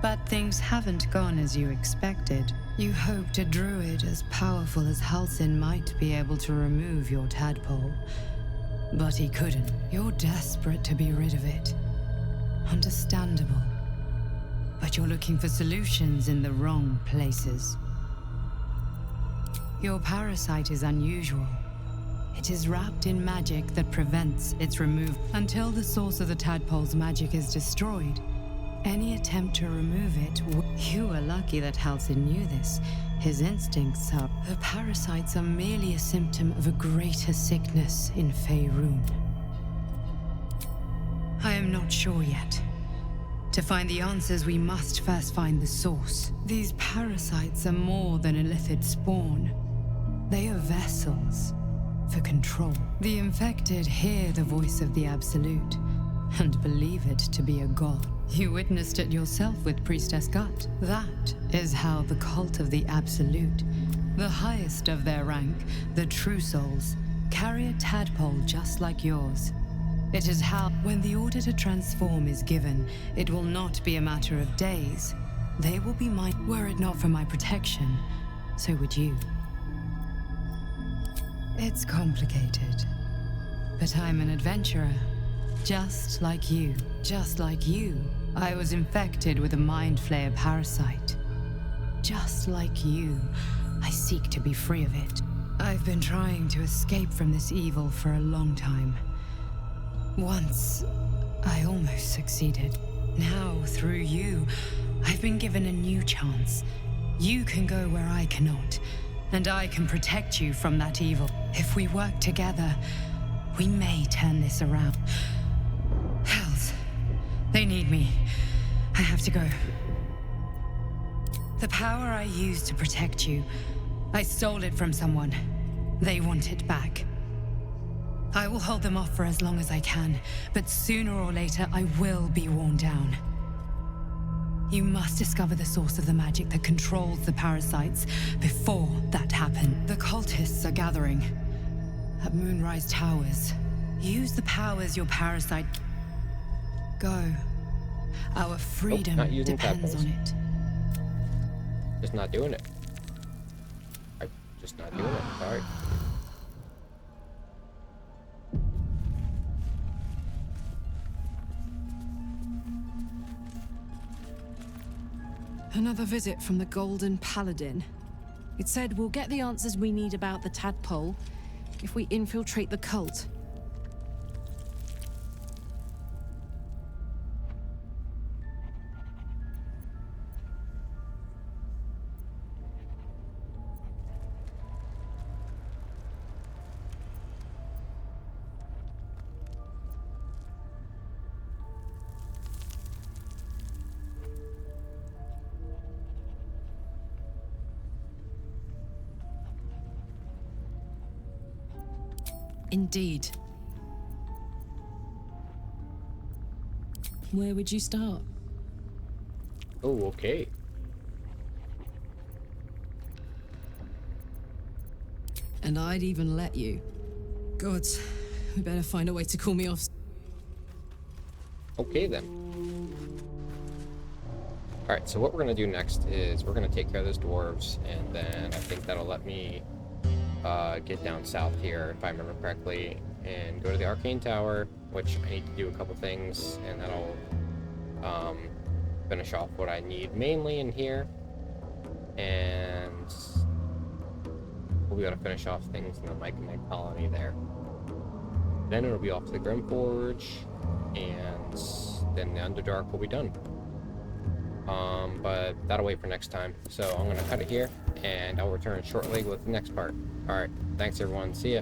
But things haven't gone as you expected. You hoped a druid as powerful as Halsin might be able to remove your tadpole. But he couldn't. You're desperate to be rid of it. Understandable. But you're looking for solutions in the wrong places. Your parasite is unusual. It is wrapped in magic that prevents its removal. Until the source of the tadpole's magic is destroyed, any attempt to remove it You were lucky that Halsin knew this. His instincts are... The parasites are merely a symptom of a greater sickness in Faerun. I am not sure yet. To find the answers, we must first find the source. These parasites are more than illithid spawn. They are vessels. for control. The infected hear the voice of the Absolute and believe it to be a god. You witnessed it yourself with Priestess Gut. That is how the cult of the Absolute, the highest of their rank, the True Souls, carry a tadpole just like yours. It is how, when the order to transform is given, it will not be a matter of days. They will be mine. Were it not for my protection, so would you. It's complicated, but I'm an adventurer. Just like you. Just like you. I was infected with a mind flayer parasite. Just like you, I seek to be free of it. I've been trying to escape from this evil for a long time. Once, I almost succeeded. Now, through you, I've been given a new chance. You can go where I cannot, and I can protect you from that evil. If we work together, we may turn this around. Hells, they need me. I have to go. The power I used to protect you, I stole it from someone. They want it back. I will hold them off for as long as I can, but sooner or later I will be worn down. You must discover the source of the magic that controls the parasites before that happens. The cultists are gathering at Moonrise Towers. Use the powers your parasite. Go. Our freedom depends on it. Just not doing it. I'm just not doing it. Sorry. Another visit from the Golden Paladin. It said we'll get the answers we need about the tadpole if we infiltrate the cult. Indeed. Where would you start? Oh, okay. And I'd even let you. Gods, we better find a way to cool me off. Okay then. Alright, so what we're going to do next is we're going to take care of those dwarves, and then I think that'll let me get down south here, if I remember correctly, and go to the Arcane Tower, which I need to do a couple things, and that'll finish off what I need mainly in here, and we'll be able to finish off things in the Myconid colony there. Then it'll be off to the Grimforge, and then the Underdark will be done. But that'll wait for next time. So I'm going to cut it here, and I'll return shortly with the next part. Alright, thanks everyone. See ya.